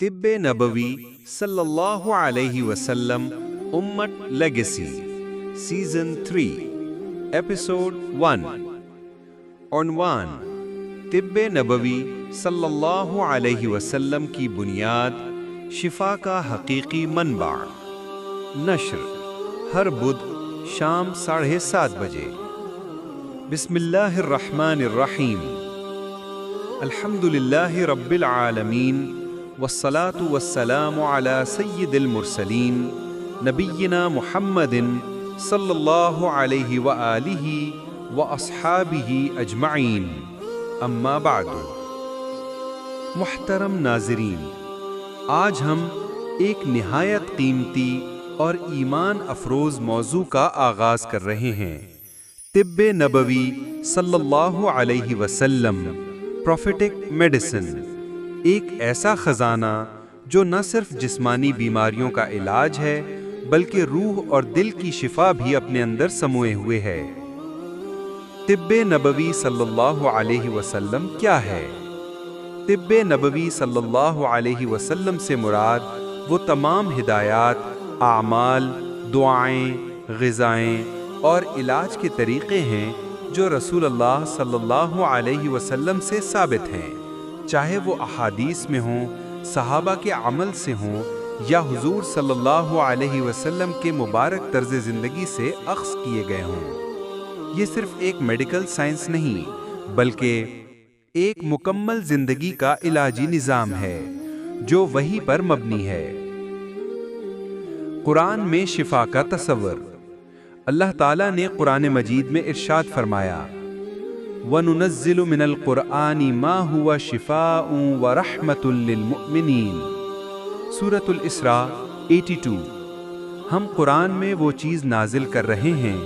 طب نبوی صلی اللہ علیہ وسلم امت لیگیسی سیزن 3 ایپیسوڈ 1 عنوان طب نبوی صلی اللہ علیہ وسلم کی بنیاد، شفا کا حقیقی منبع۔ نشر ہر بدھ شام 7:30 بجے۔ بسم اللہ الرحمن الرحیم۔ الحمد للہ رب العالمین والصلاة والسلام علی سید المرسلین نبینا محمد صلی اللہ علیہ وآلہ واصحابہ اجمعین، اما بعد۔ محترم ناظرین، آج ہم ایک نہایت قیمتی اور ایمان افروز موضوع کا آغاز کر رہے ہیں۔ طب نبوی صلی اللہ علیہ وسلم، پروفیٹک میڈیسن، ایک ایسا خزانہ جو نہ صرف جسمانی بیماریوں کا علاج ہے بلکہ روح اور دل کی شفا بھی اپنے اندر سموئے ہوئے ہے۔ طب نبوی صلی اللہ علیہ وسلم کیا ہے؟ طب نبوی صلی اللہ علیہ وسلم سے مراد وہ تمام ہدایات، اعمال، دعائیں، غذائیں اور علاج کے طریقے ہیں جو رسول اللہ صلی اللہ علیہ وسلم سے ثابت ہیں، چاہے وہ احادیث میں ہوں، صحابہ کے عمل سے ہوں یا حضور صلی اللہ علیہ وسلم کے مبارک طرز زندگی سے اخذ کیے گئے ہوں۔ یہ صرف ایک میڈیکل سائنس نہیں بلکہ ایک مکمل زندگی کا علاجی نظام ہے جو وحی پر مبنی ہے۔ قرآن میں شفا کا تصور۔ اللہ تعالیٰ نے قرآن مجید میں ارشاد فرمایا، وَنُنَزِّلُ مِنَ الْقُرْآنِ مَا هُوَ شِفَاءٌ وَرَحْمَةٌ لِّلْمُؤْمِنِينَ۔ سورۃ الاسراء 82۔ ہم قرآن میں وہ چیز نازل کر رہے ہیں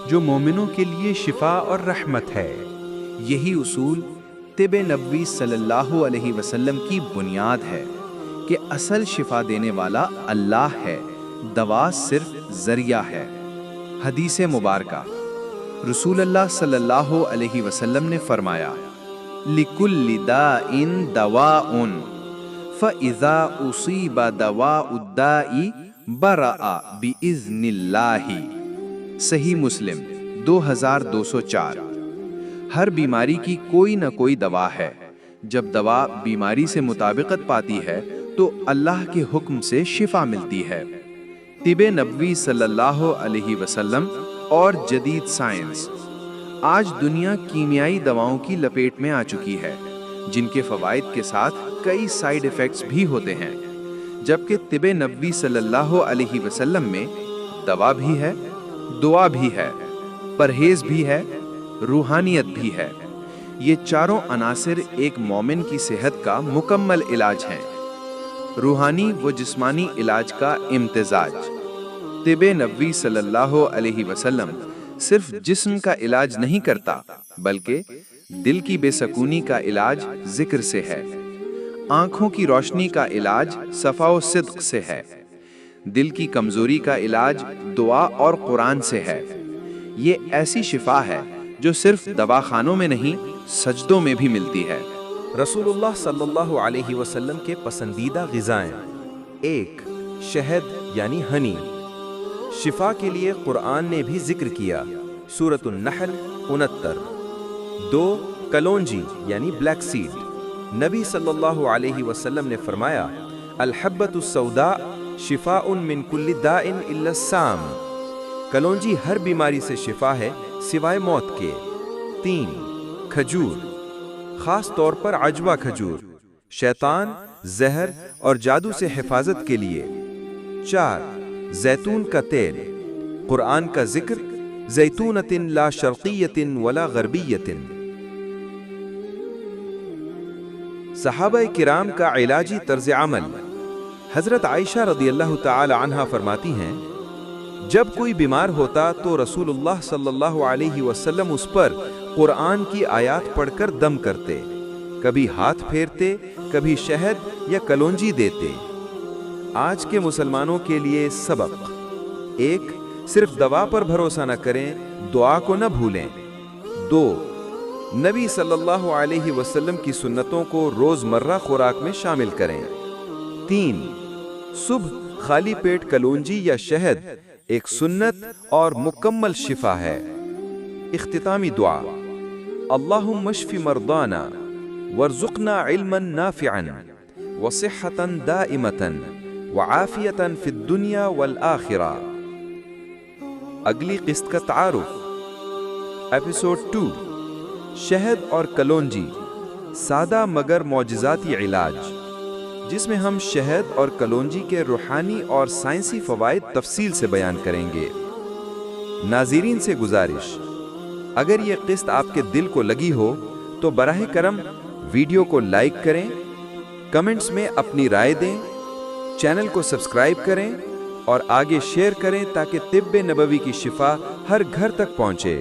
جو مومنوں کے لیے شفا اور رحمت ہے۔ یہی اصول طب نبوی صلی اللہ علیہ وسلم کی بنیاد ہے کہ اصل شفا دینے والا اللہ ہے، دوا صرف ذریعہ ہے۔ حدیث مبارکہ، رسول اللہ صلی اللہ علیہ وسلم نے فرمایا، لِكُلِّ دَاءٍ دَوَاءٌ فَإِذَا أُصِيبَ دَوَاءُ الدَّاءِ بَرَأَ بِإِذْنِ اللَّهِ۔ صحیح مسلم 2204۔ ہر بیماری کی کوئی نہ کوئی دوا ہے۔ جب دوا بیماری سے مطابقت پاتی ہے تو اللہ کے حکم سے شفا ملتی ہے۔ طب نبوی صلی اللہ علیہ وسلم اور جدید سائنس۔ آج دنیا کیمیائی دواؤں کی لپیٹ میں آ چکی ہے جن کے فوائد کے ساتھ کئی سائیڈ ایفیکٹس بھی ہوتے ہیں، جبکہ طب نبوی صلی اللہ علیہ وسلم میں دوا بھی ہے، دعا بھی ہے، پرہیز بھی ہے، روحانیت بھی ہے۔ یہ چاروں عناصر ایک مومن کی صحت کا مکمل علاج ہیں۔ روحانی و جسمانی علاج کا امتزاج۔ طب نبوی صلی اللہ علیہ وسلم صرف جسم کا علاج نہیں کرتا بلکہ دل کی بے سکونی کا علاج ذکر سے ہے، آنکھوں کی روشنی کا علاج صفا و صدق سے ہے، دل کی کمزوری کا علاج دعا اور قرآن سے ہے۔ یہ ایسی شفا ہے جو صرف دواخانوں میں نہیں، سجدوں میں بھی ملتی ہے۔ رسول اللہ صلی اللہ علیہ وسلم کے پسندیدہ غذائیں۔ 1. شہد یعنی ہنی۔ شفا کے لیے قرآن نے بھی ذکر کیا، سورۃ النحل 69۔ 2. کلونجی یعنی بلیک سیڈ۔ نبی صلی اللہ علیہ وسلم نے فرمایا، الحبۃ السوداء شفاء من کل داء الا السام۔ کلونجی ہر بیماری سے شفا ہے سوائے موت کے۔ 3. کھجور، خاص طور پر عجوہ کھجور، شیطان، زہر اور جادو سے حفاظت کے لیے۔ 4. زیتون کا تیل۔ قرآن کا ذکر، زیتونۃ لا شرقیۃ ولا غربیۃ۔ صحابہ کرام کا علاجی طرز عمل۔ حضرت عائشہ رضی اللہ تعالی عنہا فرماتی ہیں، جب کوئی بیمار ہوتا تو رسول اللہ صلی اللہ علیہ وسلم اس پر قرآن کی آیات پڑھ کر دم کرتے، کبھی ہاتھ پھیرتے، کبھی شہد یا کلونجی دیتے۔ آج کے مسلمانوں کے لیے سبق: 1. صرف دوا پر بھروسہ نہ کریں، دعا کو نہ بھولیں۔ 2. نبی صلی اللہ علیہ وسلم کی سنتوں کو روزمرہ خوراک میں شامل کریں۔ 3. صبح خالی پیٹ کلونجی یا شہد ایک سنت اور مکمل شفا ہے. اختتامی دعا. اللہم اشف مرضانا وارزقنا علما نافعا وصحة دائمة وعافیة فی الدنیا والآخرہ. اگلی قسط کا تعارف. ایپیسوڈ 2 شہد اور کلونجی، سادہ مگر معجزاتی علاج، جس میں ہم شہد اور کلونجی کے روحانی اور سائنسی فوائد تفصیل سے بیان کریں گے. ناظرین سے گزارش، اگر یہ قسط آپ کے دل کو لگی ہو تو براہ کرم ویڈیو کو لائک کریں، کمنٹس میں اپنی رائے دیں، چینل کو سبسکرائب کریں اور آگے شیئر کریں تاکہ طب نبوی کی شفا ہر گھر تک پہنچے.